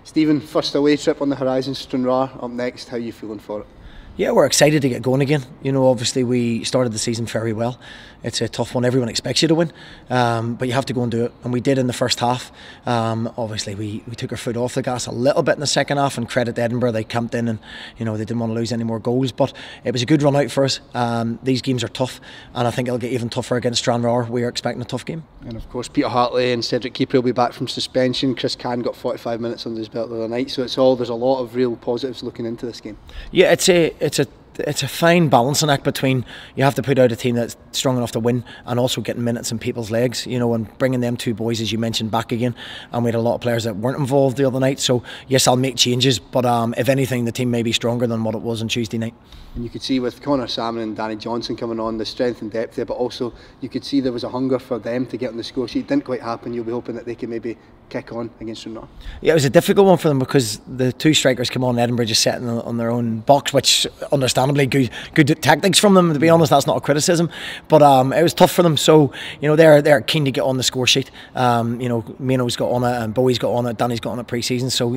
Stephen, first away trip on the horizon, Stranraer up next. How are you feeling for it? Yeah, we're excited to get going again. You know, obviously we started the season very well. It's a tough one. Everyone expects you to win, but you have to go and do it, and we did in the first half. Obviously we took our foot off the gas a little bit in the second half, and credit to Edinburgh, they camped in and they didn't want to lose any more goals, but it was a good run out for us. These games are tough, and I think it'll get even tougher against Stranraer. We are expecting a tough game. And of course Peter Hartley and Cedric Keeper will be back from suspension. Chris Can got 45 minutes under his belt the other night, so there's a lot of real positives looking into this game. Yeah, it's a fine balancing act between you have to put out a team that's strong enough to win and also getting minutes in people's legs, and bringing them two boys, as you mentioned, back again. And we had a lot of players that weren't involved the other night, so yes, I'll make changes, but if anything, the team may be stronger than what it was on Tuesday night. And you could see with Connor Salmon and Danny Johnson coming on, the strength and depth there, but also you could see there was a hunger for them to get on the score sheet. It didn't quite happen. You'll be hoping that they can maybe kick on against Stranraer. Yeah, it was a difficult one for them because the two strikers came on, Edinburgh just sitting on their own box, which understandably good tactics from them, to be honest. That's not a criticism, but it was tough for them. So they're keen to get on the score sheet. Mino's got on it and Bowie's got on it, Danny's got on it pre-season, so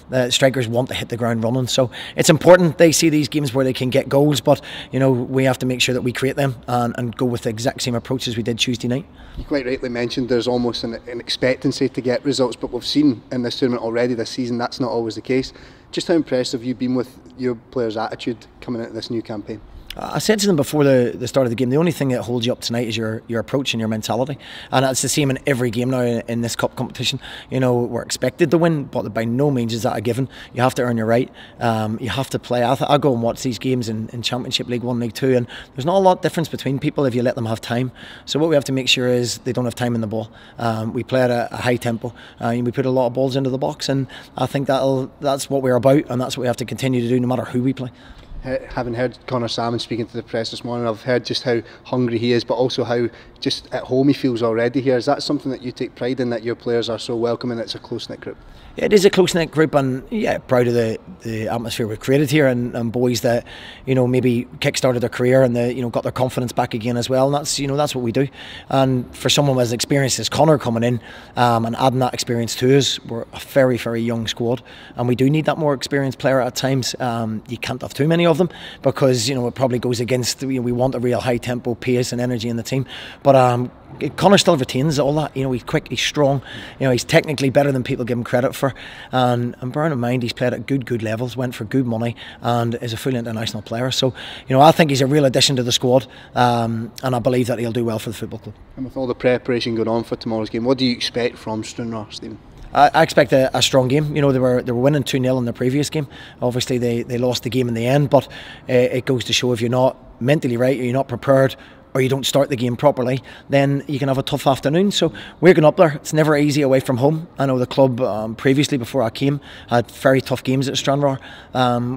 the strikers want to hit the ground running. So it's important they see these games where they can get goals, but we have to make sure that we create them and go with the exact same approach as we did Tuesday night. You quite rightly mentioned there's almost an expectancy to get results, but we've seen in this tournament already this season that's not always the case. Just how impressed have you been with your players' attitude coming into this new campaign? I said to them before the start of the game, the only thing that holds you up tonight is your approach and your mentality, and it's the same in every game now in this cup competition. We're expected to win, but by no means is that a given. You have to earn your right. You have to play. I go and watch these games in Championship, League 1, League 2, and there's not a lot of difference between people if you let them have time. So what we have to make sure is they don't have time in the ball. We play at a high tempo, and we put a lot of balls into the box, and I think that's what we're about, and that's what we have to continue to do no matter who we play. Having heard Connor Salmon speaking to the press this morning, I've heard just how hungry he is, but also how just at home he feels already here. Is that something that you take pride in, that your players are so welcoming? It's a close-knit group. Yeah, it is a close-knit group, and yeah, proud of the atmosphere we've created here, and boys that maybe kick-started their career and they got their confidence back again as well. And that's what we do. And for someone as experienced as Connor coming in and adding that experience to us, we're a very, very young squad, and we do need that more experienced player at times. You can't have too many of them because it probably goes against. We want a real high tempo, pace, and energy in the team, but Connor still retains all that. He's quick, he's strong, he's technically better than people give him credit for, and bearing in mind he's played at good levels, went for good money, and is a full international player. So I think he's a real addition to the squad, and I believe that he'll do well for the football club. And with all the preparation going on for tomorrow's game, what do you expect from Stranraer, Stephen? I expect a strong game. They were winning 2-0 in the previous game. Obviously they lost the game in the end, but it goes to show if you're not mentally right, or you're not prepared, or you don't start the game properly, then you can have a tough afternoon. So we're going up there. It's never easy away from home. I know the club previously, before I came, had very tough games at Stranraer.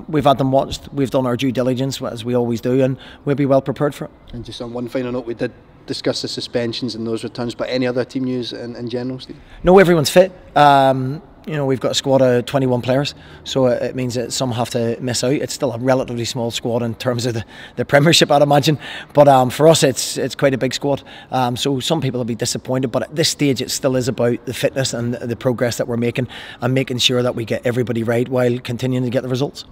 We've had them watched. We've done our due diligence, as we always do, and we'll be well prepared for it. And just on one final note, we did discuss the suspensions and those returns, but any other team news in general, Steve? No, everyone's fit. We've got a squad of 21 players, so it means that some have to miss out. It's still a relatively small squad in terms of the Premiership, I'd imagine, but for us it's quite a big squad, so some people will be disappointed, but at this stage it still is about the fitness and the progress that we're making, and making sure that we get everybody right while continuing to get the results.